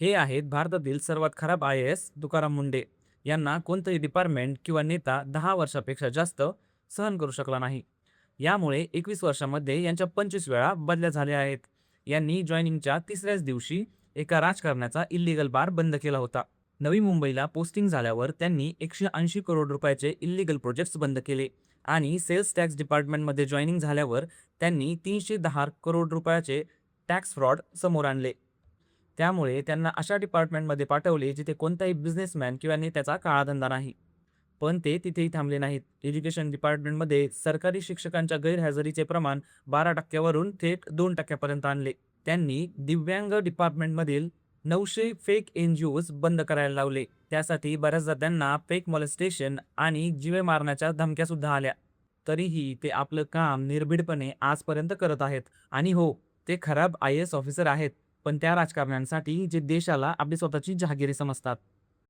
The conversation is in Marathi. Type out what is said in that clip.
हे आहेत भारतातील सर्वात खराब IAS तुकाराम मुंडे. यांना कोणतंही डिपार्टमेंट किंवा नेता 10 वर्षापेक्षा जास्त सहन करू शकला नाही. यामुळे 21 वर्षामध्ये यांच्या 25 वेळा बदल्या झाल्या आहेत. यांनी जॉइनिंगच्या तिसऱ्याच दिवशी एका राजकारण्याचा इल्लीगल बार बंद केला होता. नवी मुंबईला पोस्टिंग झाल्यावर त्यांनी 180 करोड रुपयाचे इल्लीगल प्रोजेक्ट्स बंद केले आणि सेल्स टॅक्स डिपार्टमेंटमध्ये जॉइनिंग झाल्यावर त्यांनी 310 करोड रुपयाचे टॅक्स फ्रॉड समोर आणले. त्यामुळे त्यांना अशा डिपार्टमेंटमध्ये पाठवले जिथे कोणताही बिझनेसमॅन किंवा नेत्याचा काळाधंदा नाही. पण ते तिथेही थांबले नाहीत. एज्युकेशन डिपार्टमेंटमध्ये सरकारी शिक्षकांच्या गैरहजेरीचे प्रमाण 12% वरून थेट 2% पर्यंत आणले. त्यांनी दिव्यांग डिपार्टमेंटमधील 900 फेक NGOज बंद करायला लावले. त्यासाठी बऱ्याचदा त्यांना फेक मॉलेस्टेशन आणि जीवे मारण्याच्या धमक्या सुद्धा आल्या. तरीही ते आपलं काम निर्भीडपणे आजपर्यंत करत आहेत. आणि हो, ते खराब IAS ऑफिसर आहेत, पण त्या राजकारण्यांसाठी जे देशाला आपली स्वतःची जहागिरी समजतात.